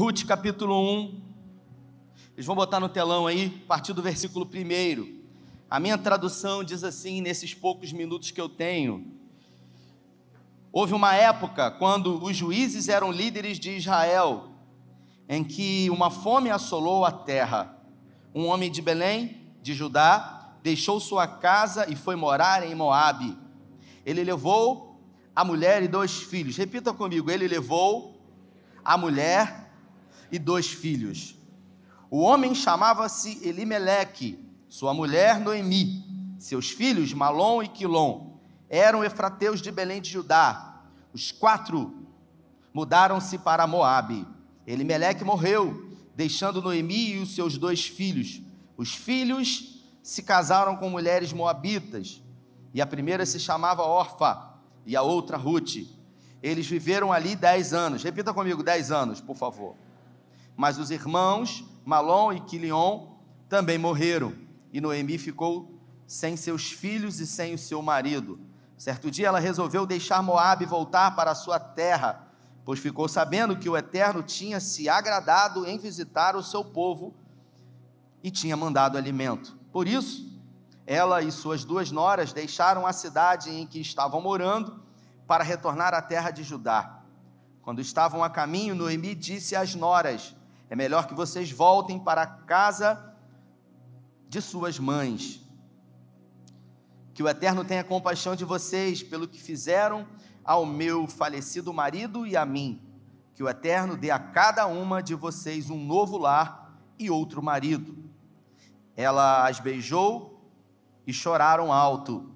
Ruth capítulo 1, eles vão botar no telão aí, a partir do versículo 1. A minha tradução diz assim, nesses poucos minutos que eu tenho: houve uma época quando os juízes eram líderes de Israel, em que uma fome assolou a terra. Um homem de Belém, de Judá, deixou sua casa e foi morar em Moabe. Ele levou a mulher e 2 filhos. Repita comigo: ele levou a mulher e 2 filhos. O homem chamava-se Elimeleque, sua mulher Noemi, seus filhos Malom e Quilom, eram efrateus de Belém de Judá. Os 4 mudaram-se para Moabe. Elimeleque morreu, deixando Noemi e os seus 2 filhos. Os filhos se casaram com mulheres moabitas, e a primeira se chamava Orfa, e a outra Ruth. Eles viveram ali 10 anos. Repita comigo: 10 anos, por favor. Mas os irmãos Malom e Quilion também morreram, e Noemi ficou sem seus filhos e sem o seu marido. Certo dia ela resolveu deixar Moabe e voltar para a sua terra, pois ficou sabendo que o Eterno tinha se agradado em visitar o seu povo e tinha mandado alimento. Por isso, ela e suas 2 noras deixaram a cidade em que estavam morando para retornar à terra de Judá. Quando estavam a caminho, Noemi disse às noras: é melhor que vocês voltem para a casa de suas mães. Que o Eterno tenha compaixão de vocês pelo que fizeram ao meu falecido marido e a mim. Que o Eterno dê a cada uma de vocês um novo lar e outro marido. Ela as beijou e choraram alto,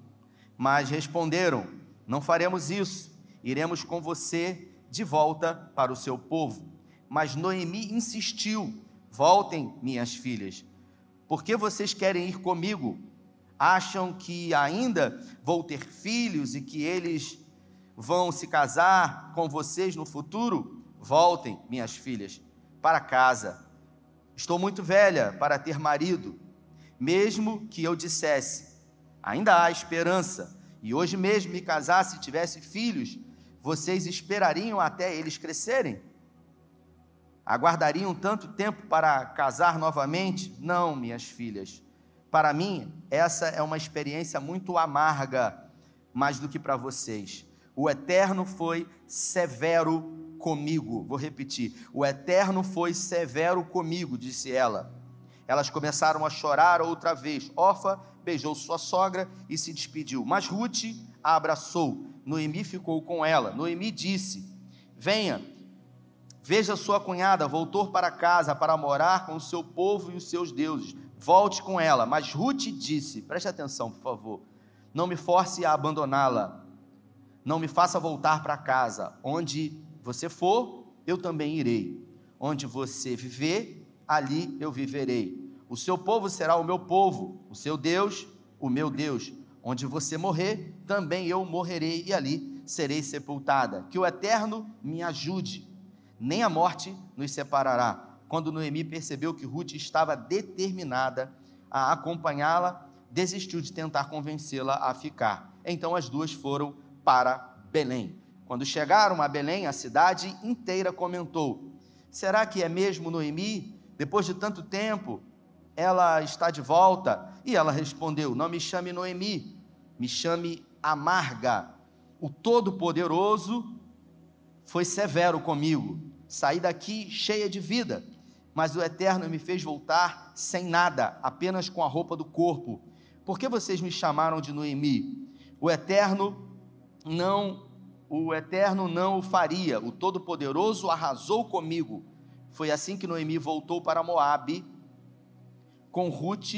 mas responderam: não faremos isso, iremos com você de volta para o seu povo. Mas Noemi insistiu: voltem, minhas filhas. Por que vocês querem ir comigo? Acham que ainda vou ter filhos e que eles vão se casar com vocês no futuro? Voltem, minhas filhas, para casa. Estou muito velha para ter marido. Mesmo que eu dissesse: ainda há esperança, e hoje mesmo me casasse e tivesse filhos, vocês esperariam até eles crescerem? Aguardariam tanto tempo para casar novamente? Não, minhas filhas. Para mim, essa é uma experiência muito amarga, mais do que para vocês. O Eterno foi severo comigo. Vou repetir: o Eterno foi severo comigo, disse ela. Elas começaram a chorar outra vez. Orfa beijou sua sogra e se despediu, mas Ruth a abraçou. Noemi ficou com ela. Noemi disse: venha, veja sua cunhada, voltou para casa para morar com o seu povo e os seus deuses. Volte com ela. Mas Ruth disse: preste atenção, por favor, não me force a abandoná-la, não me faça voltar para casa. Onde você for, eu também irei. Onde você viver, ali eu viverei. O seu povo será o meu povo, o seu Deus, o meu Deus. Onde você morrer, também eu morrerei, e ali serei sepultada. Que o Eterno me ajude, nem a morte nos separará. Quando Noemi percebeu que Ruth estava determinada a acompanhá-la, desistiu de tentar convencê-la a ficar. Então as 2 foram para Belém. Quando chegaram a Belém, a cidade inteira comentou: será que é mesmo Noemi? Depois de tanto tempo, ela está de volta? E ela respondeu: não me chame Noemi, me chame Amarga. O Todo-Poderoso foi severo comigo. Saí daqui cheia de vida, mas o Eterno me fez voltar sem nada, apenas com a roupa do corpo. Por que vocês me chamaram de Noemi? O Eterno não o faria. O Todo-Poderoso arrasou comigo. Foi assim que Noemi voltou para Moabe com Ruth,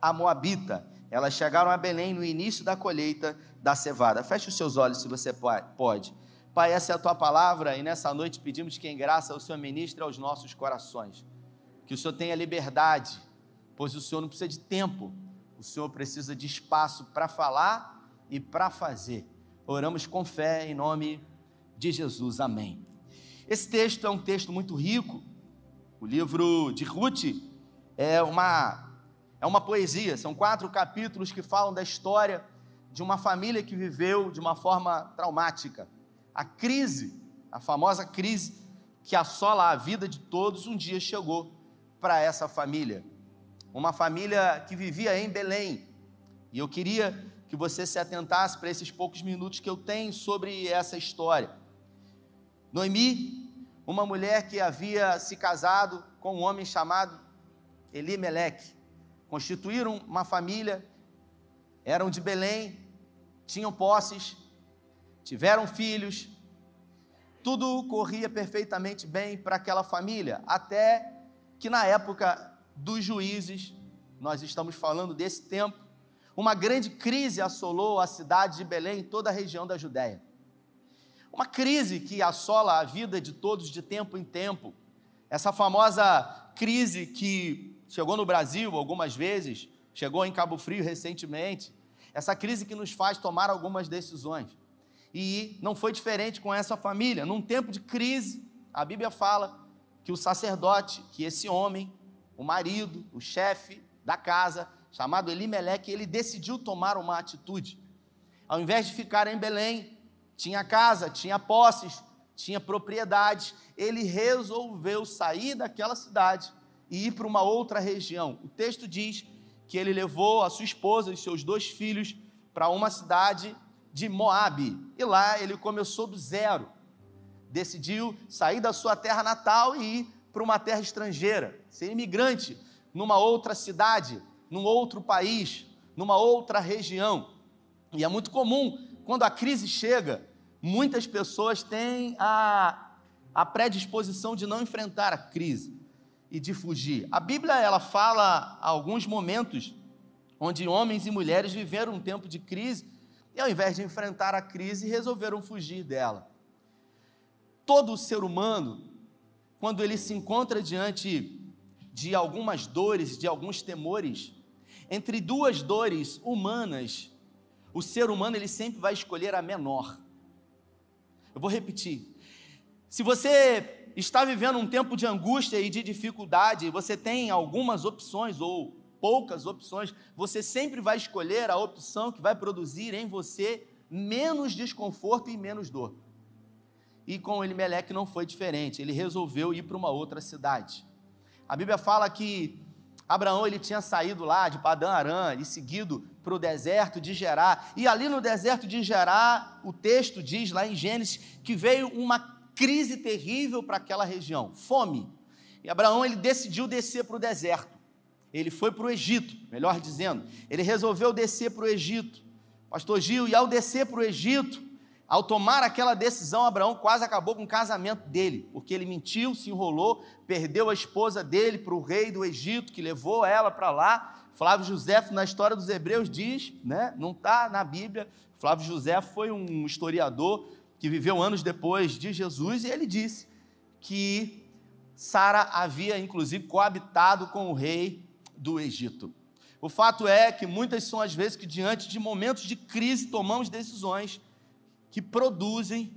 a moabita. Elas chegaram a Belém no início da colheita da cevada. Feche os seus olhos se você pode. Pai, essa é a tua palavra, e nessa noite pedimos que em graça o Senhor ministre aos nossos corações. Que o Senhor tenha liberdade, pois o Senhor não precisa de tempo, o Senhor precisa de espaço para falar e para fazer. Oramos com fé em nome de Jesus, amém. Esse texto é um texto muito rico. O livro de Ruth é uma poesia, são 4 capítulos que falam da história de uma família que viveu de uma forma traumática. A crise, a famosa crise que assola a vida de todos um dia chegou para essa família. Uma família que vivia em Belém. E eu queria que você se atentasse para esses poucos minutos que eu tenho sobre essa história. Noemi, uma mulher que havia se casado com um homem chamado Elimeleque, constituíram uma família, eram de Belém, tinham posses, tiveram filhos, tudo corria perfeitamente bem para aquela família, até que na época dos juízes, nós estamos falando desse tempo, uma grande crise assolou a cidade de Belém e toda a região da Judéia. Uma crise que assola a vida de todos de tempo em tempo. Essa famosa crise que chegou no Brasil algumas vezes, chegou em Cabo Frio recentemente, essa crise que nos faz tomar algumas decisões. E não foi diferente com essa família. Num tempo de crise, a Bíblia fala que o sacerdote, que esse homem, o marido, o chefe da casa, chamado Elimeleque, ele decidiu tomar uma atitude. Ao invés de ficar em Belém, tinha casa, tinha posses, tinha propriedades, ele resolveu sair daquela cidade e ir para uma outra região. O texto diz que ele levou a sua esposa e seus 2 filhos para uma cidade de Moabe, e lá ele começou do zero, decidiu sair da sua terra natal e ir para uma terra estrangeira, ser imigrante numa outra cidade, num outro país, numa outra região. E é muito comum, quando a crise chega, muitas pessoas têm a predisposição de não enfrentar a crise e de fugir. A Bíblia, ela fala alguns momentos onde homens e mulheres viveram um tempo de crise e ao invés de enfrentar a crise, resolveram fugir dela. Todo ser humano, quando ele se encontra diante de algumas dores, de alguns temores, entre 2 dores humanas, o ser humano ele sempre vai escolher a menor. Eu vou repetir. Se você está vivendo um tempo de angústia e de dificuldade, você tem algumas opções ou poucas opções, você sempre vai escolher a opção que vai produzir em você menos desconforto e menos dor. E com Elimeleque não foi diferente, ele resolveu ir para uma outra cidade. A Bíblia fala que Abraão ele tinha saído lá de Padã Arã e seguido para o deserto de Gerá, e ali no deserto de Gerá, o texto diz lá em Gênesis, que veio uma crise terrível para aquela região, fome, e Abraão ele decidiu descer para o deserto, ele foi para o Egito, melhor dizendo, ele resolveu descer para o Egito, pastor Gil, e ao descer para o Egito, ao tomar aquela decisão, Abraão quase acabou com o casamento dele, porque ele mentiu, se enrolou, perdeu a esposa dele para o rei do Egito, que levou ela para lá. Flávio Josefo, na história dos Hebreus, diz, né, não está na Bíblia, Flávio Josefo foi um historiador que viveu anos depois de Jesus, e ele disse que Sara havia, inclusive, coabitado com o rei do Egito. O fato é que muitas são as vezes que, diante de momentos de crise, tomamos decisões que produzem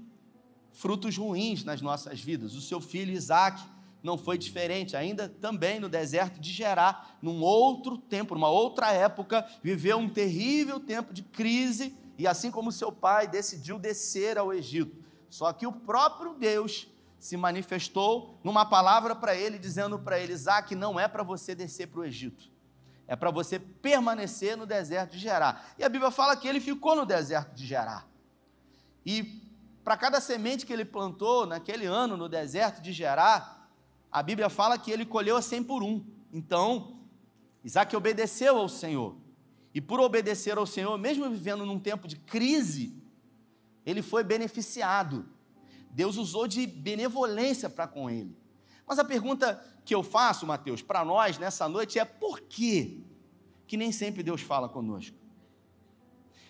frutos ruins nas nossas vidas. O seu filho Isaac não foi diferente, ainda também no deserto de Gerá, num outro tempo, numa outra época, viveu um terrível tempo de crise, e assim como seu pai decidiu descer ao Egito, só que o próprio Deus se manifestou numa palavra para ele, dizendo para ele: Isaac, não é para você descer para o Egito, é para você permanecer no deserto de Gerá. E a Bíblia fala que ele ficou no deserto de Gerá, e para cada semente que ele plantou naquele ano no deserto de Gerá, a Bíblia fala que ele colheu a 100 por 1. Então, Isaac obedeceu ao Senhor. E por obedecer ao Senhor, mesmo vivendo num tempo de crise, ele foi beneficiado. Deus usou de benevolência para com ele. Mas a pergunta que eu faço, Mateus, para nós nessa noite é: por que nem sempre Deus fala conosco?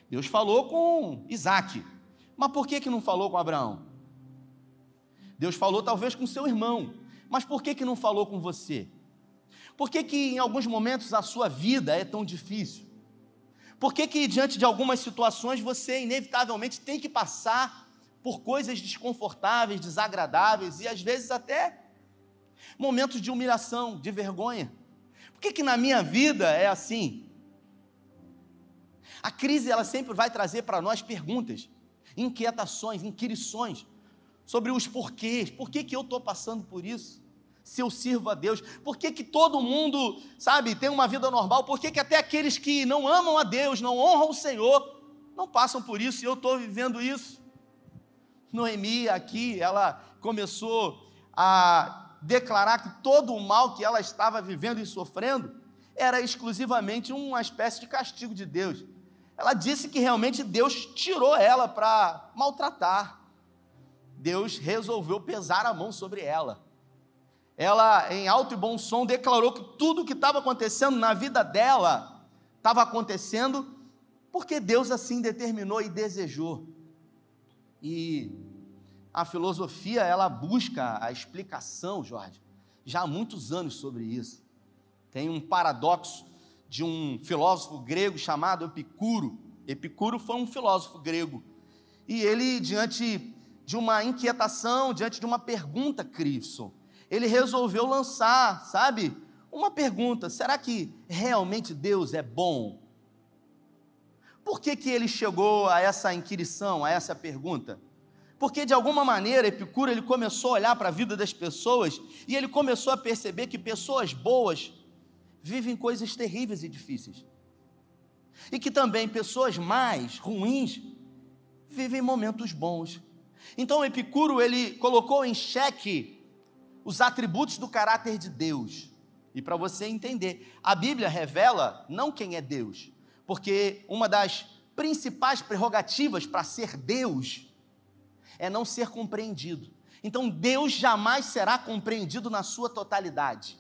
Deus falou com Isaac, mas por que não falou com Abraão? Deus falou talvez com seu irmão, mas por que não falou com você? Por que em alguns momentos a sua vida é tão difícil? Por que diante de algumas situações você inevitavelmente tem que passar por coisas desconfortáveis, desagradáveis e às vezes até momentos de humilhação, de vergonha? Por que na minha vida é assim? A crise ela sempre vai trazer para nós perguntas, inquietações, inquirições. sobre os porquês. Por que eu estou passando por isso? Se eu sirvo a Deus, por que todo mundo, sabe, tem uma vida normal? Por que até aqueles que não amam a Deus, não honram o Senhor, não passam por isso e eu estou vivendo isso? Noemi aqui, ela começou a declarar que todo o mal que ela estava vivendo e sofrendo era exclusivamente uma espécie de castigo de Deus. Ela disse que realmente Deus tirou ela para maltratar. Deus resolveu pesar a mão sobre ela. Ela, em alto e bom som, declarou que tudo o que estava acontecendo na vida dela estava acontecendo porque Deus assim determinou e desejou. E a filosofia, ela busca a explicação, Jorge, já há muitos anos sobre isso. Tem um paradoxo de um filósofo grego chamado Epicuro. Epicuro foi um filósofo grego. E ele, diante de uma inquietação, diante de uma pergunta, Crivson, ele resolveu lançar, sabe, uma pergunta: será que realmente Deus é bom? Por que ele chegou a essa inquirição, a essa pergunta? Porque de alguma maneira Epicuro ele começou a olhar para a vida das pessoas e ele começou a perceber que pessoas boas vivem coisas terríveis e difíceis. E que também pessoas mais ruins vivem momentos bons. Então Epicuro ele colocou em xeque os atributos do caráter de Deus. E para você entender, a Bíblia revela não quem é Deus, porque uma das principais prerrogativas para ser Deus é não ser compreendido. Então Deus jamais será compreendido na sua totalidade,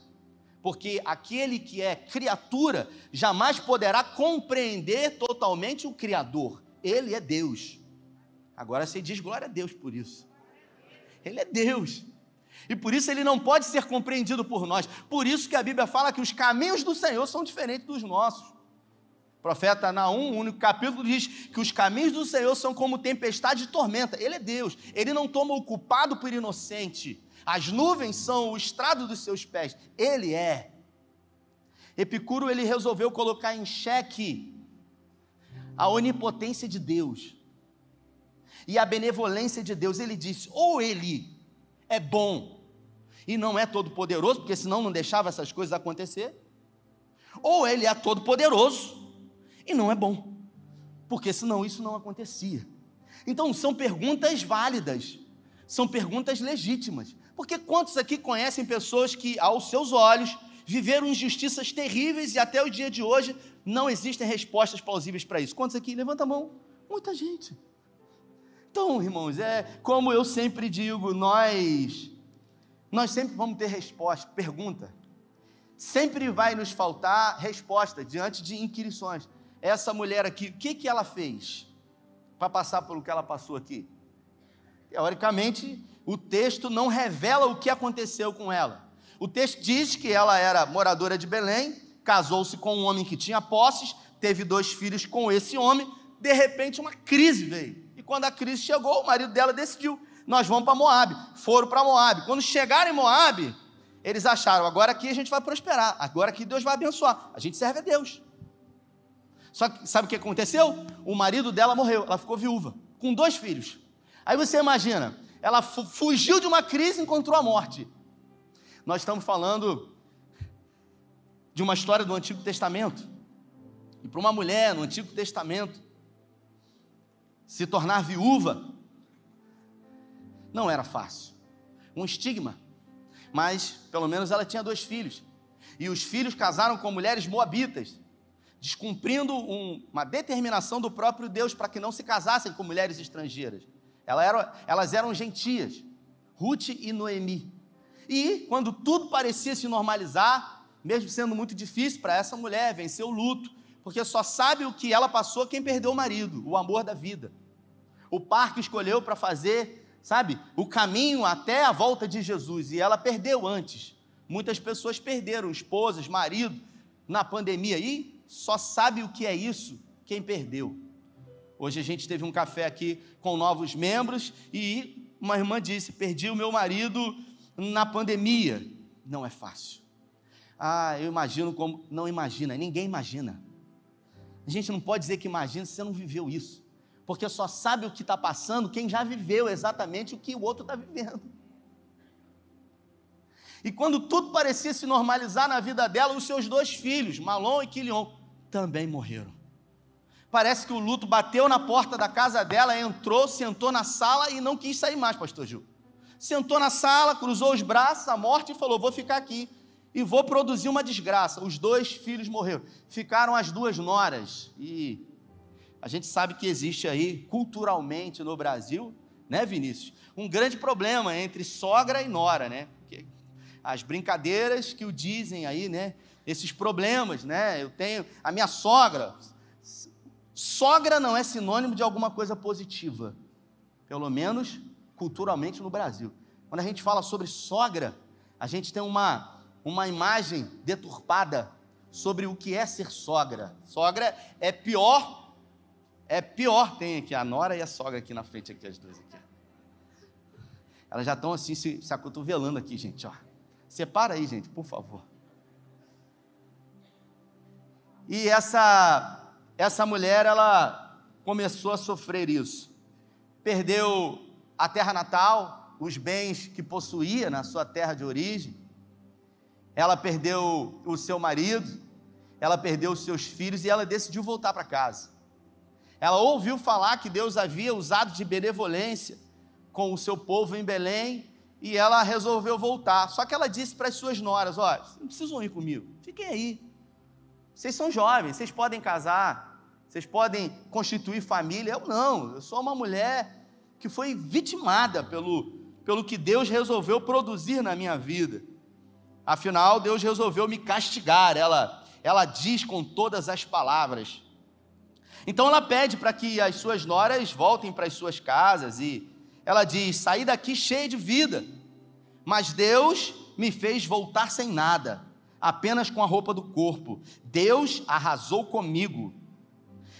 porque aquele que é criatura jamais poderá compreender totalmente o Criador. Ele é Deus. Agora você diz glória a Deus por isso. Ele é Deus. E por isso ele não pode ser compreendido por nós. Por isso que a Bíblia fala que os caminhos do Senhor são diferentes dos nossos. O profeta Naum, o único capítulo, diz que os caminhos do Senhor são como tempestade e tormenta. Ele é Deus. Ele não toma o culpado por inocente. As nuvens são o estrado dos seus pés. Ele é. Epicuro, ele resolveu colocar em xeque a onipotência de Deus e a benevolência de Deus. Ele disse: ou ele é bom e não é todo poderoso, porque senão não deixava essas coisas acontecer, ou ele é todo poderoso e não é bom, porque senão isso não acontecia. Então são perguntas válidas, são perguntas legítimas, porque quantos aqui conhecem pessoas que aos seus olhos viveram injustiças terríveis e até o dia de hoje não existem respostas plausíveis para isso? Quantos aqui? Levanta a mão. Muita gente. Então, irmãos, como eu sempre digo, nós sempre vamos ter resposta, pergunta. Sempre vai nos faltar resposta diante de inquirições. Essa mulher aqui, o que ela fez para passar pelo que ela passou aqui? Teoricamente, o texto não revela o que aconteceu com ela. O texto diz que ela era moradora de Belém, casou-se com um homem que tinha posses, teve 2 filhos com esse homem, de repente uma crise veio. E quando a crise chegou, o marido dela decidiu: nós vamos para Moabe. Foram para Moabe. Quando chegaram em Moabe, eles acharam: agora aqui a gente vai prosperar, agora aqui Deus vai abençoar, a gente serve a Deus. Só que sabe o que aconteceu? O marido dela morreu, ela ficou viúva, com 2 filhos. Aí você imagina, ela fugiu de uma crise e encontrou a morte. Nós estamos falando de uma história do Antigo Testamento. E para uma mulher no Antigo Testamento se tornar viúva não era fácil, um estigma, mas pelo menos ela tinha 2 filhos, e os filhos casaram com mulheres moabitas, descumprindo uma determinação do próprio Deus para que não se casassem com mulheres estrangeiras. Elas eram gentias, Ruth e Noemi. E quando tudo parecia se normalizar, mesmo sendo muito difícil para essa mulher vencer o luto, porque só sabe o que ela passou quem perdeu o marido, o amor da vida, o par que escolheu para fazer, sabe, o caminho até a volta de Jesus, e ela perdeu antes. Muitas pessoas perderam esposas, marido, na pandemia, e só sabe o que é isso quem perdeu. Hoje a gente teve um café aqui com novos membros, e uma irmã disse: perdi o meu marido na pandemia. Não é fácil. Eu imagino como... Não imagina, ninguém imagina. A gente não pode dizer que imagina se você não viveu isso. porque só sabe o que está passando quem já viveu exatamente o que o outro está vivendo. E quando tudo parecia se normalizar na vida dela, os seus 2 filhos, Mahlon e Quilion, também morreram. Parece que o luto bateu na porta da casa dela, entrou, sentou na sala e não quis sair mais, pastor Gil. Sentou na sala, cruzou os braços, a morte, e falou, vou ficar aqui e vou produzir uma desgraça. Os 2 filhos morreram. Ficaram as 2 noras. E a gente sabe que existe aí, culturalmente no Brasil, né, Vinícius, um grande problema entre sogra e nora, né? As brincadeiras que o dizem aí, né? Esses problemas, né? Eu tenho a minha sogra. Sogra não é sinônimo de alguma coisa positiva, pelo menos culturalmente no Brasil. Quando a gente fala sobre sogra, a gente tem uma imagem deturpada sobre o que é ser sogra. Sogra é pior, tem aqui a nora e a sogra aqui na frente, aqui as 2 aqui. Elas já estão assim se acotovelando aqui, gente, ó. Separa aí, gente, por favor. E essa mulher, ela começou a sofrer isso. Perdeu a terra natal, os bens que possuía na sua terra de origem. Ela perdeu o seu marido, ela perdeu os seus filhos e ela decidiu voltar para casa. Ela ouviu falar que Deus havia usado de benevolência com o seu povo em Belém e ela resolveu voltar. Só que ela disse para as suas noras, olha, vocês não precisam ir comigo, fiquem aí. Vocês são jovens, vocês podem casar, vocês podem constituir família. Eu não, eu sou uma mulher que foi vitimada pelo que Deus resolveu produzir na minha vida. Afinal, Deus resolveu me castigar, ela diz com todas as palavras. Então ela pede para que as suas noras voltem para as suas casas e ela diz, saí daqui cheia de vida, mas Deus me fez voltar sem nada, apenas com a roupa do corpo. Deus arrasou comigo,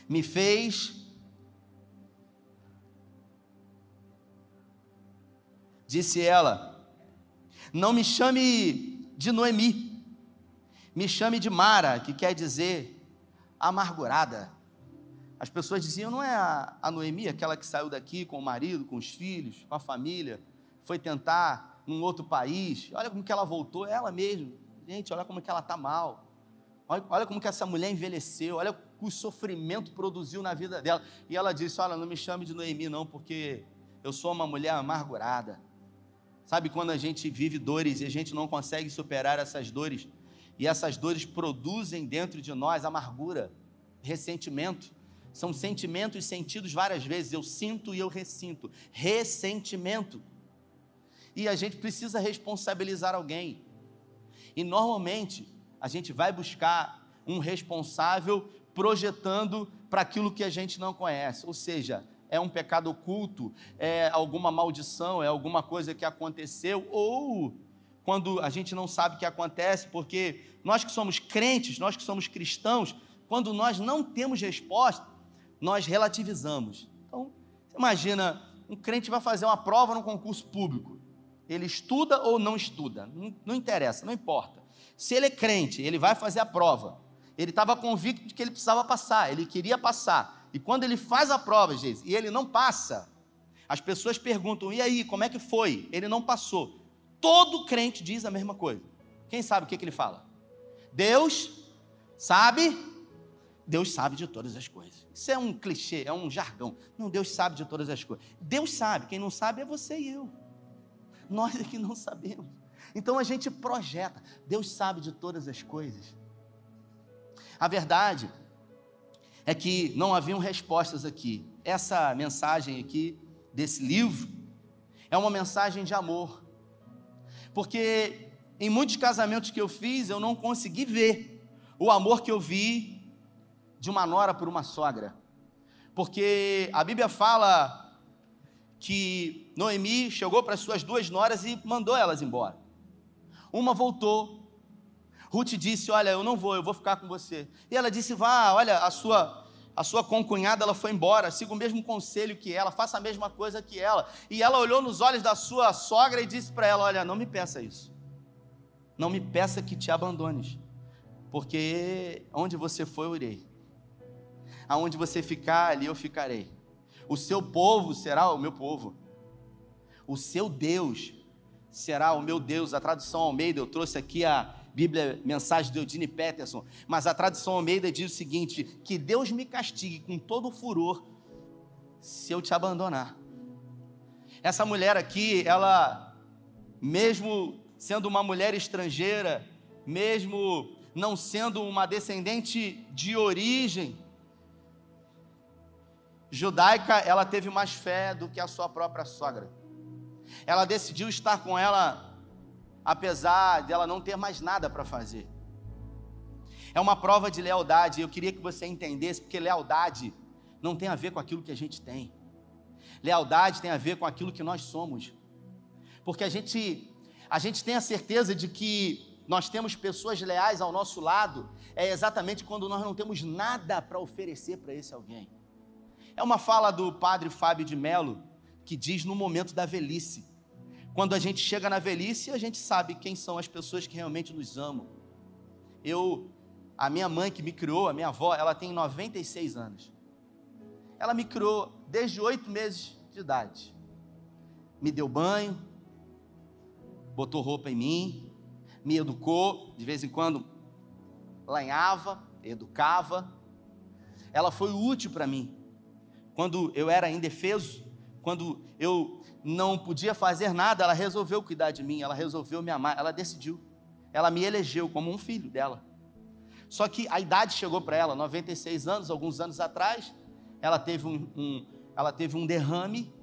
me fez... Disse ela, não me chame de Noemi, me chame de Mara, que quer dizer amargurada. As pessoas diziam, não é a Noemi, aquela que saiu daqui com o marido, com os filhos, com a família, foi tentar num outro país, olha como que ela voltou, ela mesma. Gente, olha como que ela está mal, olha como que essa mulher envelheceu, olha o sofrimento produziu na vida dela. E ela disse, olha, não me chame de Noemi não, porque eu sou uma mulher amargurada. Sabe quando a gente vive dores e a gente não consegue superar essas dores, e essas dores produzem dentro de nós amargura, ressentimento, são sentimentos sentidos várias vezes, eu sinto e eu ressinto, ressentimento, e a gente precisa responsabilizar alguém, e normalmente a gente vai buscar um responsável projetando para aquilo que a gente não conhece, ou seja, é um pecado oculto, é alguma maldição, é alguma coisa que aconteceu, ou quando a gente não sabe o que acontece, porque nós que somos crentes, nós que somos cristãos, quando nós não temos resposta, nós relativizamos. Então, você imagina, um crente vai fazer uma prova num concurso público, ele estuda ou não estuda, não interessa, não importa. Se ele é crente, ele vai fazer a prova, ele estava convicto de que ele precisava passar, ele queria passar, e quando ele faz a prova, gente, e ele não passa, as pessoas perguntam, e aí, como é que foi? Ele não passou. Todo crente diz a mesma coisa. Quem sabe o que ele fala? Deus sabe de todas as coisas. Isso é um clichê, é um jargão. Não, Deus sabe de todas as coisas. Deus sabe, quem não sabe é você e eu. Nós é que não sabemos. Então a gente projeta, Deus sabe de todas as coisas. A verdade é que não haviam respostas aqui. Essa mensagem aqui, desse livro, é uma mensagem de amor. Porque em muitos casamentos que eu fiz, eu não consegui ver o amor que eu vi de uma nora por uma sogra. Porque a Bíblia fala que Noemi chegou para as suas 2 noras e mandou elas embora. Uma voltou. Ruth disse, olha, eu não vou, eu vou ficar com você. E ela disse, vá, olha, a sua concunhada, ela foi embora, siga o mesmo conselho que ela, faça a mesma coisa que ela. E ela olhou nos olhos da sua sogra e disse para ela, olha, não me peça isso. Não me peça que te abandones. Porque onde você for, eu irei. Aonde você ficar, ali eu ficarei. O seu povo será o meu povo. O seu Deus será o meu Deus. A tradução Almeida, eu trouxe aqui a Bíblia, mensagem de Eugene Peterson, mas a tradução Almeida diz o seguinte: que Deus me castigue com todo furor se eu te abandonar. Essa mulher aqui, ela, mesmo sendo uma mulher estrangeira, mesmo não sendo uma descendente de origem judaica, ela teve mais fé do que a sua própria sogra. Ela decidiu estar com ela, apesar de ela não ter mais nada para fazer. É uma prova de lealdade. Eu queria que você entendesse, porque lealdade não tem a ver com aquilo que a gente tem. Lealdade tem a ver com aquilo que nós somos. Porque a gente tem a certeza de que nós temos pessoas leais ao nosso lado, é exatamente quando nós não temos nada para oferecer para esse alguém. É uma fala do padre Fábio de Mello, que diz no momento da velhice. Quando a gente chega na velhice, a gente sabe quem são as pessoas que realmente nos amam. A minha mãe que me criou, a minha avó, ela tem 96 anos. Ela me criou desde 8 meses de idade. Me deu banho, botou roupa em mim, me educou, de vez em quando lanhava, educava. Ela foi útil para mim. Quando eu era indefeso, quando eu não podia fazer nada, ela resolveu cuidar de mim, ela resolveu me amar, ela decidiu. Ela me elegeu como um filho dela. Só que a idade chegou para ela, 96 anos, alguns anos atrás, ela teve um derrame,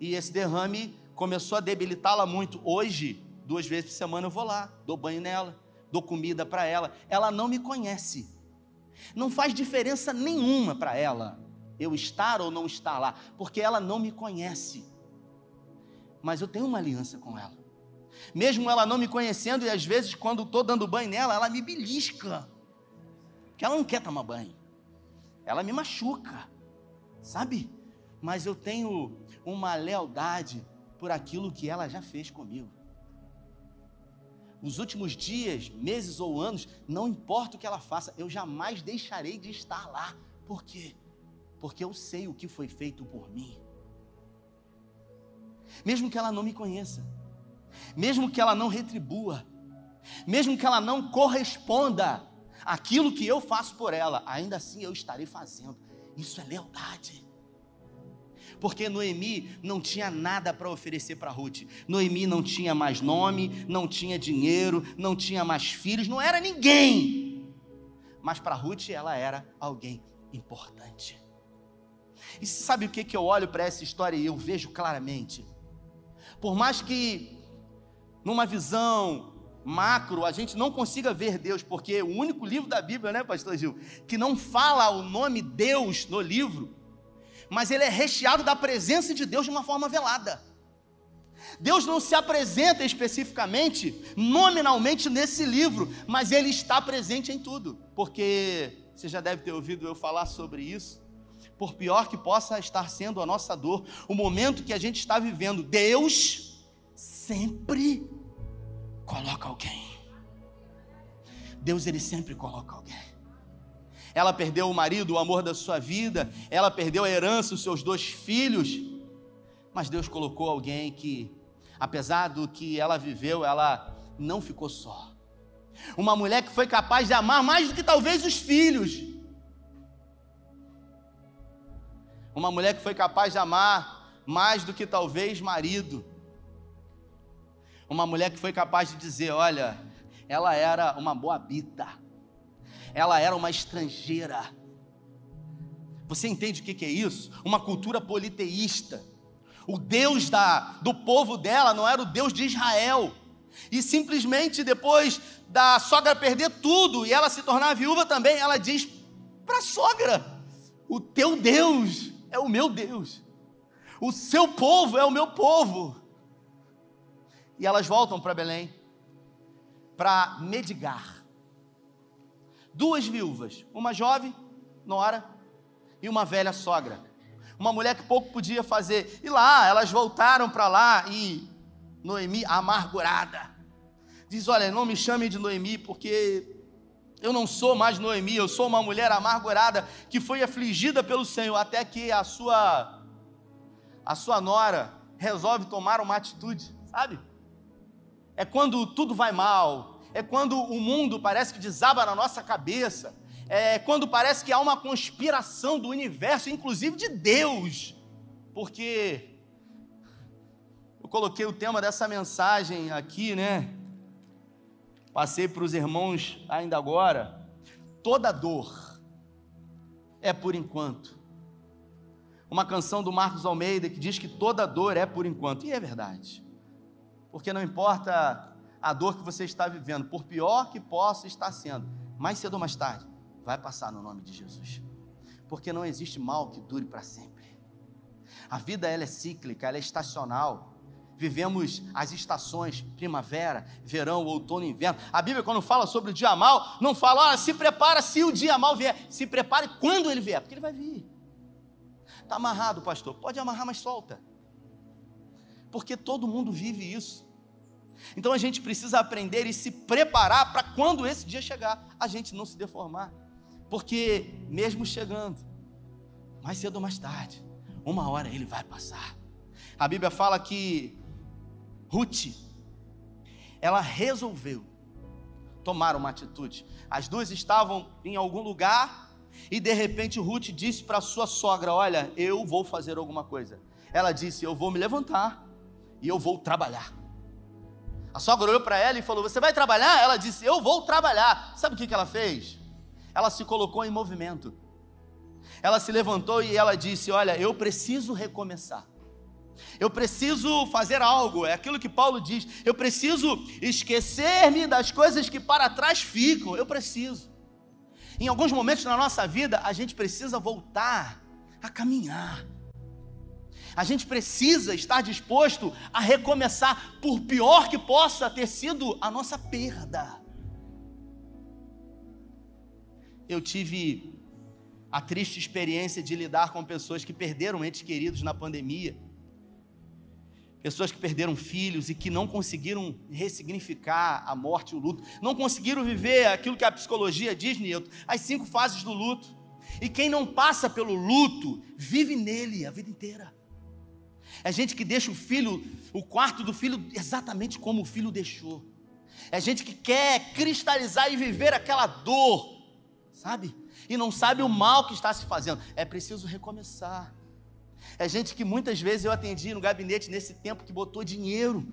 e esse derrame começou a debilitá-la muito. Hoje, 2 vezes por semana eu vou lá, dou banho nela, dou comida para ela. Ela não me conhece. Não faz diferença nenhuma para ela eu estar ou não estar lá, porque ela não me conhece. Mas eu tenho uma aliança com ela. Mesmo ela não me conhecendo, e às vezes quando estou dando banho nela, ela me belisca, que ela não quer tomar banho. Ela me machuca, sabe? Mas eu tenho uma lealdade por aquilo que ela já fez comigo. Os últimos dias, meses ou anos, não importa o que ela faça, eu jamais deixarei de estar lá. Por quê? Porque eu sei o que foi feito por mim. Mesmo que ela não me conheça, mesmo que ela não retribua, mesmo que ela não corresponda àquilo que eu faço por ela, ainda assim eu estarei fazendo. Isso é lealdade. Porque Noemi não tinha nada para oferecer para Ruth. Noemi não tinha mais nome, não tinha dinheiro, não tinha mais filhos, não era ninguém. Mas para Ruth ela era alguém importante. E você sabe o que eu olho para essa história e eu vejo claramente? Por mais que numa visão macro a gente não consiga ver Deus, porque o único livro da Bíblia, né, pastor Gil, que não fala o nome Deus no livro, mas ele é recheado da presença de Deus de uma forma velada. Deus não se apresenta especificamente, nominalmente nesse livro, mas ele está presente em tudo, porque você já deve ter ouvido eu falar sobre isso. Por pior que possa estar sendo a nossa dor, o momento que a gente está vivendo, Deus sempre coloca alguém. Deus, ele sempre coloca alguém. Ela perdeu o marido, o amor da sua vida, ela perdeu a herança, os seus 2 filhos, mas Deus colocou alguém que, apesar do que ela viveu, ela não ficou só. Uma mulher que foi capaz de amar mais do que talvez os filhos. Uma mulher que foi capaz de amar mais do que talvez marido. Uma mulher que foi capaz de dizer, olha, ela era uma moabita, ela era uma estrangeira. Você entende o que é isso? Uma cultura politeísta. O Deus do povo dela não era o Deus de Israel. E simplesmente depois da sogra perder tudo e ela se tornar viúva também, ela diz para a sogra, o teu Deus é o meu Deus, o seu povo é o meu povo. E elas voltam para Belém, para Medigar. 2 viúvas, uma jovem, nora, e uma velha sogra. Uma mulher que pouco podia fazer. E lá, elas voltaram para lá, e Noemi, amargurada, diz, olha, não me chame de Noemi, porque eu não sou mais Noemi, eu sou uma mulher amargurada, que foi afligida pelo Senhor, até que a sua a sua nora resolve tomar uma atitude, sabe? É quando tudo vai mal, é quando o mundo parece que desaba na nossa cabeça, é quando parece que há uma conspiração do universo, inclusive de Deus, porque eu coloquei o tema dessa mensagem aqui, né? Passei para os irmãos ainda agora. Toda dor é por enquanto. Uma canção do Marcos Almeida que diz que toda dor é por enquanto, e é verdade, porque não importa a dor que você está vivendo, por pior que possa estar sendo, mais cedo ou mais tarde, vai passar no nome de Jesus, porque não existe mal que dure para sempre. A vida ela é cíclica, ela é estacional. Vivemos as estações, primavera, verão, outono e inverno. A Bíblia, quando fala sobre o dia mau, não fala, olha, se prepara se o dia mau vier, se prepare quando ele vier, porque ele vai vir. Está amarrado, pastor? Pode amarrar, mas solta, porque todo mundo vive isso. Então a gente precisa aprender e se preparar para quando esse dia chegar, a gente não se deformar, porque mesmo chegando, mais cedo ou mais tarde, uma hora ele vai passar. A Bíblia fala que Ruth, ela resolveu tomar uma atitude. As duas estavam em algum lugar e de repente Ruth disse para sua sogra, olha, eu vou fazer alguma coisa. Ela disse, eu vou me levantar e eu vou trabalhar. A sogra olhou para ela e falou, você vai trabalhar? Ela disse, eu vou trabalhar. Sabe o que ela fez? Ela se colocou em movimento. Ela se levantou e ela disse, olha, eu preciso recomeçar. Eu preciso fazer algo, é aquilo que Paulo diz, eu preciso esquecer-me das coisas que para trás ficam, eu preciso. Em alguns momentos na nossa vida, a gente precisa voltar a caminhar. A gente precisa estar disposto a recomeçar, por pior que possa ter sido a nossa perda. Eu tive a triste experiência de lidar com pessoas que perderam entes queridos na pandemia. Pessoas que perderam filhos e que não conseguiram ressignificar a morte e o luto. Não conseguiram viver aquilo que a psicologia diz, Nilton, as 5 fases do luto. E quem não passa pelo luto, vive nele a vida inteira. É gente que deixa o quarto do filho exatamente como o filho deixou. É gente que quer cristalizar e viver aquela dor, sabe? E não sabe o mal que está se fazendo. É preciso recomeçar. É gente que muitas vezes eu atendi no gabinete nesse tempo que botou dinheiro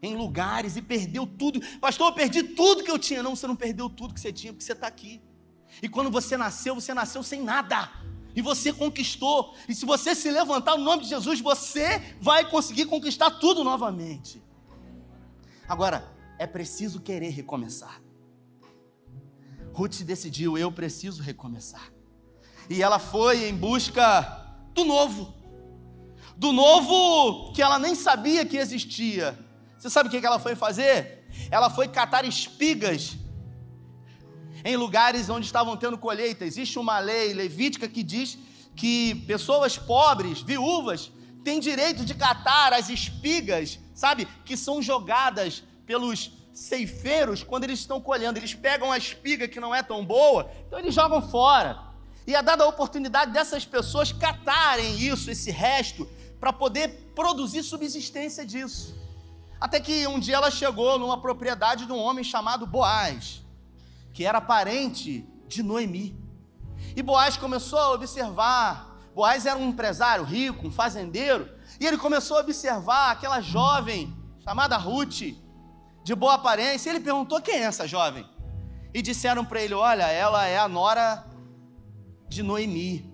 em lugares e perdeu tudo. Pastor, eu perdi tudo que eu tinha. Não, você não perdeu tudo que você tinha, porque você está aqui. E quando você nasceu sem nada. E você conquistou. E se você se levantar no nome de Jesus, você vai conseguir conquistar tudo novamente. Agora, é preciso querer recomeçar. Ruth decidiu, eu preciso recomeçar. E ela foi em busca do novo que ela nem sabia que existia. Você sabe o que ela foi fazer? Ela foi catar espigas em lugares onde estavam tendo colheita. Existe uma lei levítica que diz que pessoas pobres, viúvas, têm direito de catar as espigas, sabe, que são jogadas pelos ceifeiros quando eles estão colhendo. Eles pegam a espiga que não é tão boa, então eles jogam fora. E é dada a oportunidade dessas pessoas catarem isso, esse resto, para poder produzir subsistência disso. Até que um dia ela chegou numa propriedade de um homem chamado Boaz, que era parente de Noemi. E Boaz começou a observar. Boaz era um empresário rico, um fazendeiro, e ele começou a observar aquela jovem chamada Ruth, de boa aparência. E ele perguntou, quem é essa jovem? E disseram para ele, olha, ela é a nora de Noemi,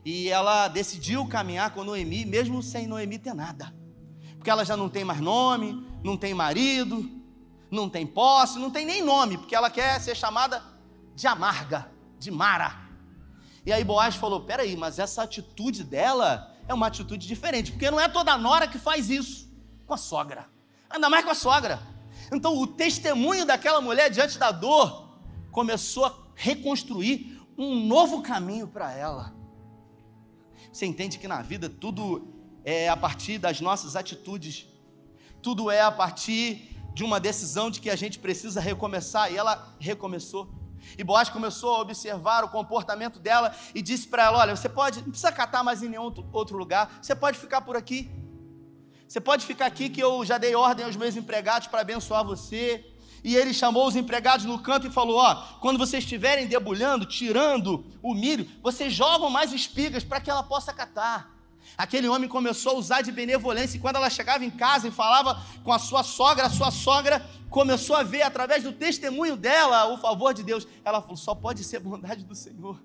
e ela decidiu caminhar com Noemi, mesmo sem Noemi ter nada, porque ela já não tem mais nome, não tem marido, não tem posse, não tem nem nome, porque ela quer ser chamada de amarga, de Mara. E aí Boaz falou, peraí, mas essa atitude dela é uma atitude diferente, porque não é toda nora que faz isso com a sogra, ainda mais com a sogra. Então o testemunho daquela mulher diante da dor começou a reconstruir um novo caminho para ela. Você entende que na vida tudo é a partir das nossas atitudes, tudo é a partir de uma decisão de que a gente precisa recomeçar, e ela recomeçou. E Boaz começou a observar o comportamento dela e disse para ela: olha, você pode, não precisa catar mais em nenhum outro lugar, você pode ficar por aqui. Você pode ficar aqui que eu já dei ordem aos meus empregados para abençoar você. E ele chamou os empregados no canto e falou: ó, quando vocês estiverem debulhando, tirando o milho, vocês jogam mais espigas para que ela possa catar. Aquele homem começou a usar de benevolência, e quando ela chegava em casa e falava com a sua sogra começou a ver através do testemunho dela o favor de Deus. Ela falou: só pode ser bondade do Senhor.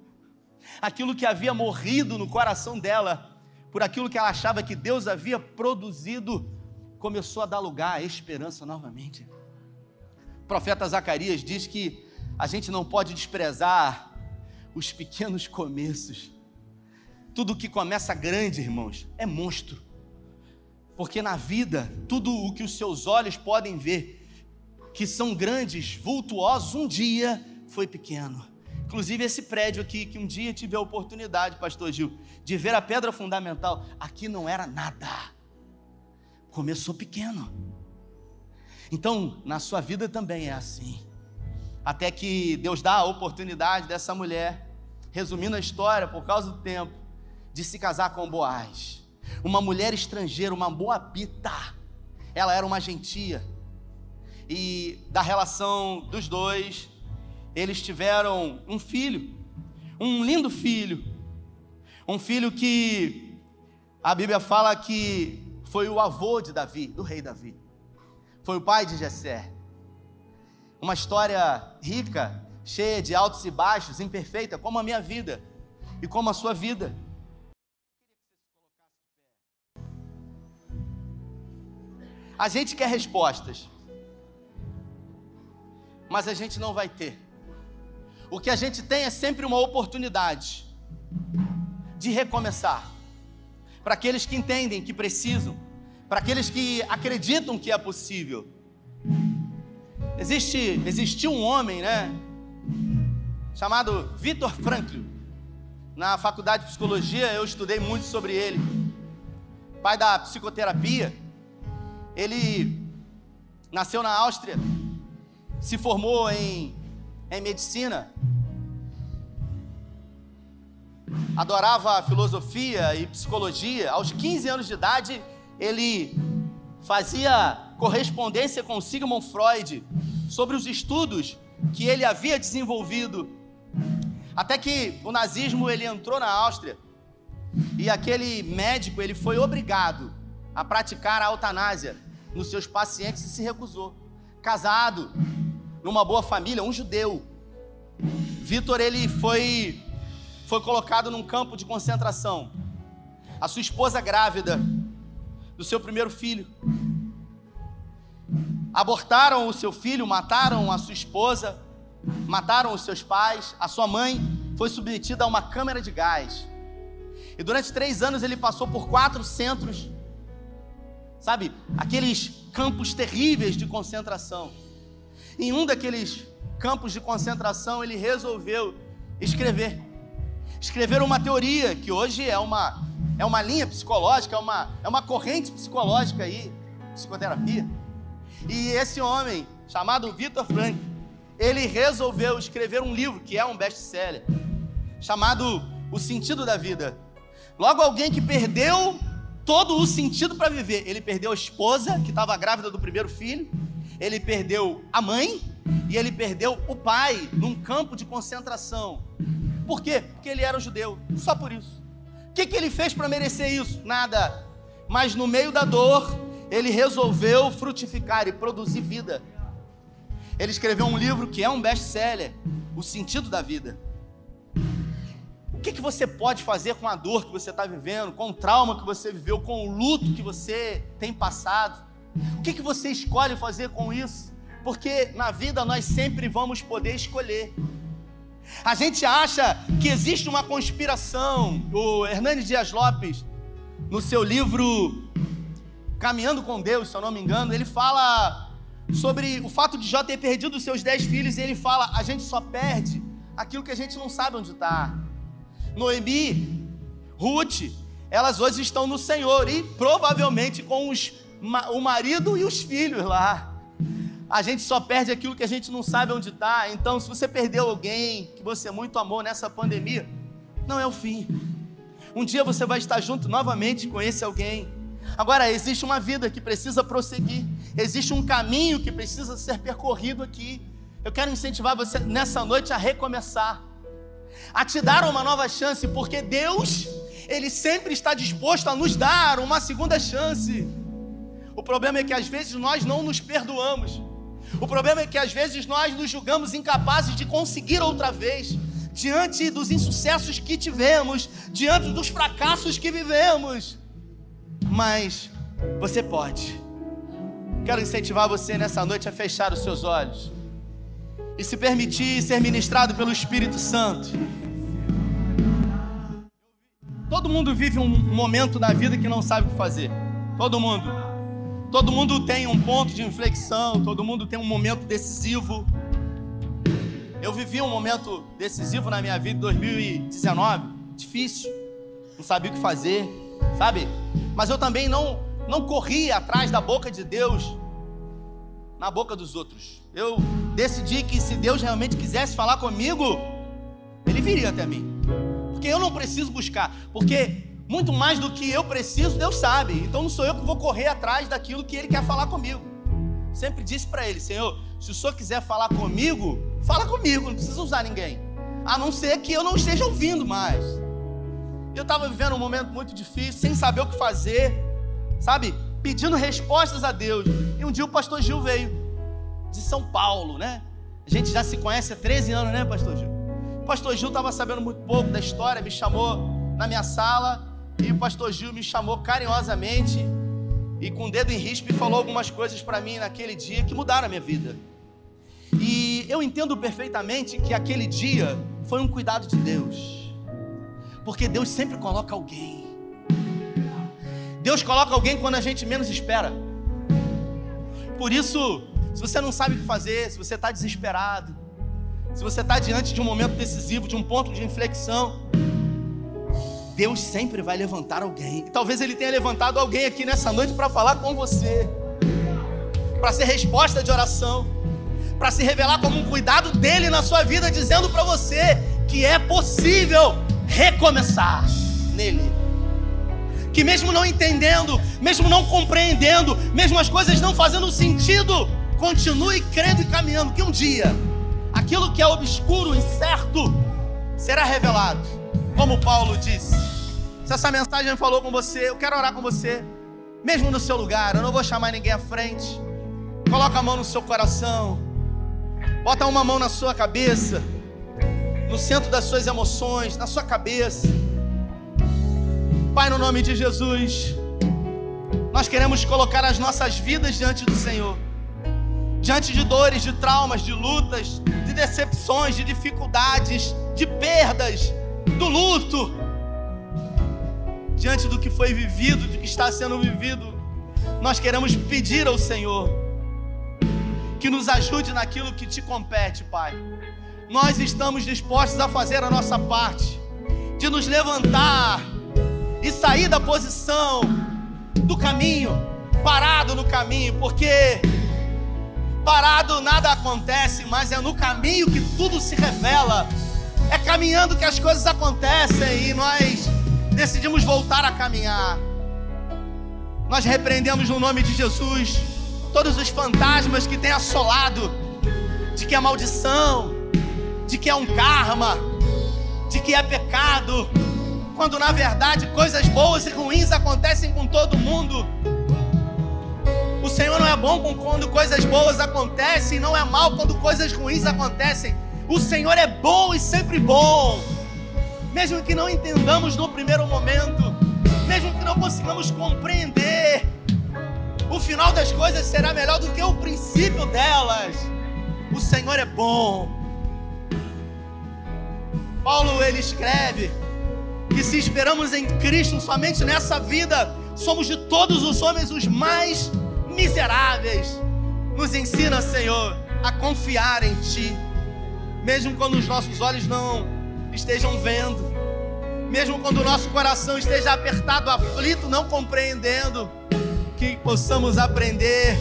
Aquilo que havia morrido no coração dela, por aquilo que ela achava que Deus havia produzido, começou a dar lugar à esperança novamente. O profeta Zacarias diz que a gente não pode desprezar os pequenos começos. Tudo que começa grande, irmãos, é monstro. Porque na vida, tudo o que os seus olhos podem ver, que são grandes, vultuosos, um dia foi pequeno. Inclusive esse prédio aqui, que um dia tive a oportunidade, pastor Gil, de ver a pedra fundamental, aqui não era nada. Começou pequeno. Então, na sua vida também é assim. Até que Deus dá a oportunidade dessa mulher, resumindo a história por causa do tempo, de se casar com Boaz, uma mulher estrangeira, uma moabita. Ela era uma gentia, e da relação dos dois, eles tiveram um filho, um lindo filho, um filho que a Bíblia fala que foi o avô de Davi, do rei Davi, foi o pai de Jessé. Uma história rica, cheia de altos e baixos, imperfeita, como a minha vida e como a sua vida. A gente quer respostas, mas a gente não vai ter. O que a gente tem é sempre uma oportunidade de recomeçar. Para aqueles que entendem que precisam, para aqueles que acreditam que é possível. Existiu um homem, chamado Viktor Frankl. Na faculdade de psicologia eu estudei muito sobre ele. Pai da psicoterapia. Ele nasceu na Áustria, se formou em medicina, adorava filosofia e psicologia. Aos 15 anos de idade, ele fazia correspondência com Sigmund Freud sobre os estudos que ele havia desenvolvido. Até que o nazismo ele entrou na Áustria e aquele médico ele foi obrigado a praticar a eutanásia nos seus pacientes e se recusou. Casado, numa boa família, um judeu. Viktor ele foi colocado num campo de concentração. A sua esposa grávida do seu primeiro filho. Abortaram o seu filho, mataram a sua esposa, mataram os seus pais. A sua mãe foi submetida a uma câmara de gás. E durante 3 anos ele passou por 4 centros, sabe, aqueles campos terríveis de concentração. Em um daqueles campos de concentração, ele resolveu escrever uma teoria, que hoje é uma linha psicológica, é uma corrente psicológica aí, psicoterapia. E esse homem, chamado Viktor Frankl, ele resolveu escrever um livro, que é um best-seller, chamado O Sentido da Vida. Logo, alguém que perdeu todo o sentido para viver. Ele perdeu a esposa, que estava grávida do primeiro filho, ele perdeu a mãe, e ele perdeu o pai, num campo de concentração. Por quê? Porque ele era um judeu, só por isso. O que ele fez para merecer isso? Nada. Mas no meio da dor, ele resolveu frutificar e produzir vida. Ele escreveu um livro que é um best-seller, O Sentido da Vida. O que você pode fazer com a dor que você está vivendo, com o trauma que você viveu, com o luto que você tem passado? O que você escolhe fazer com isso? Porque na vida nós sempre vamos poder escolher. A gente acha que existe uma conspiração. O Hernani Dias Lopes, no seu livro Caminhando com Deus, se eu não me engano, ele fala sobre o fato de Jó ter perdido os seus 10 filhos, e ele fala: a gente só perde aquilo que a gente não sabe onde está. Noemi, Ruth, elas hoje estão no Senhor, e provavelmente com o marido e os filhos lá. A gente só perde aquilo que a gente não sabe onde está. Então, se você perdeu alguém que você muito amou nessa pandemia, não é o fim. Um dia você vai estar junto novamente com esse alguém. Agora, existe uma vida que precisa prosseguir. Existe um caminho que precisa ser percorrido aqui. Eu quero incentivar você nessa noite a recomeçar, a te dar uma nova chance, porque Deus, Ele sempre está disposto a nos dar uma segunda chance. O problema é que às vezes nós não nos perdoamos. O problema é que às vezes nós nos julgamos incapazes de conseguir outra vez, diante dos insucessos que tivemos, diante dos fracassos que vivemos. Mas você pode. Quero incentivar você nessa noite a fechar os seus olhos e se permitir ser ministrado pelo Espírito Santo. Todo mundo vive um momento na vida que não sabe o que fazer. Todo mundo. Todo mundo tem um ponto de inflexão, todo mundo tem um momento decisivo. Eu vivi um momento decisivo na minha vida em 2019, difícil, não sabia o que fazer, sabe? Mas eu também não corri atrás da boca de Deus, na boca dos outros. Eu decidi que se Deus realmente quisesse falar comigo, Ele viria até mim. Porque eu não preciso buscar, porque muito mais do que eu preciso, Deus sabe. Então não sou eu que vou correr atrás daquilo que Ele quer falar comigo. Sempre disse para Ele: Senhor, se o Senhor quiser falar comigo, fala comigo, não precisa usar ninguém, a não ser que eu não esteja ouvindo mais. Eu estava vivendo um momento muito difícil, sem saber o que fazer, sabe, pedindo respostas a Deus. E um dia o pastor Gil veio, de São Paulo, né? A gente já se conhece há 13 anos, né, pastor Gil? O pastor Gil estava sabendo muito pouco da história, me chamou na minha sala, e o pastor Gil me chamou carinhosamente e com o dedo em risco falou algumas coisas para mim naquele dia que mudaram a minha vida. E eu entendo perfeitamente que aquele dia foi um cuidado de Deus, porque Deus sempre coloca alguém. Deus coloca alguém quando a gente menos espera. Por isso, se você não sabe o que fazer, se você está desesperado, se você está diante de um momento decisivo, de um ponto de inflexão, Deus sempre vai levantar alguém. E talvez Ele tenha levantado alguém aqui nessa noite para falar com você, para ser resposta de oração, para se revelar como um cuidado dEle na sua vida, dizendo para você que é possível recomeçar nele. Que mesmo não entendendo, mesmo não compreendendo, mesmo as coisas não fazendo sentido, continue crendo e caminhando, que um dia aquilo que é obscuro, incerto, será revelado. Como Paulo disse, se essa mensagem falou com você, eu quero orar com você, mesmo no seu lugar. Eu não vou chamar ninguém à frente. Coloca a mão no seu coração, bota uma mão na sua cabeça, no centro das suas emoções, na sua cabeça. Pai, no nome de Jesus, nós queremos colocar as nossas vidas diante do Senhor, diante de dores, de traumas, de lutas, de decepções, de dificuldades, de perdas, do luto, diante do que foi vivido, do que está sendo vivido. Nós queremos pedir ao Senhor que nos ajude naquilo que te compete, Pai. Nós estamos dispostos a fazer a nossa parte, de nos levantar e sair da posição do caminho, parado no caminho, porque parado nada acontece, mas é no caminho que tudo se revela. É caminhando que as coisas acontecem e nós decidimos voltar a caminhar. Nós repreendemos no nome de Jesus todos os fantasmas que têm assolado, de que é maldição, de que é um karma, de que é pecado, quando na verdade coisas boas e ruins acontecem com todo mundo. O Senhor não é bom quando coisas boas acontecem, não é mal quando coisas ruins acontecem. O Senhor é bom e sempre bom, mesmo que não entendamos no primeiro momento, mesmo que não consigamos compreender, o final das coisas será melhor do que o princípio delas. O Senhor é bom. Paulo, ele escreve que se esperamos em Cristo somente nessa vida, somos de todos os homens os mais miseráveis. Nos ensina, Senhor, a confiar em Ti, mesmo quando os nossos olhos não estejam vendo, mesmo quando o nosso coração esteja apertado, aflito, não compreendendo, que possamos aprender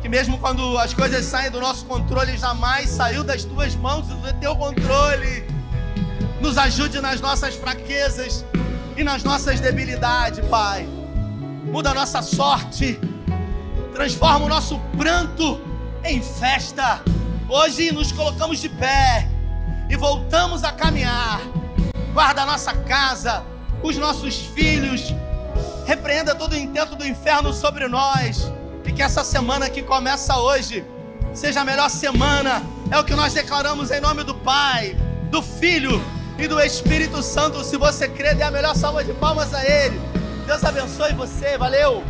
que mesmo quando as coisas saem do nosso controle, jamais saiu das tuas mãos e do teu controle. Nos ajude nas nossas fraquezas e nas nossas debilidades, Pai. Muda a nossa sorte, transforma o nosso pranto em festa. Hoje nos colocamos de pé e voltamos a caminhar. Guarda a nossa casa, os nossos filhos, repreenda todo o intento do inferno sobre nós, e que essa semana que começa hoje seja a melhor semana. É o que nós declaramos em nome do Pai, do Filho e do Espírito Santo. Se você crê, dê a melhor salva de palmas a Ele. Deus abençoe você, valeu!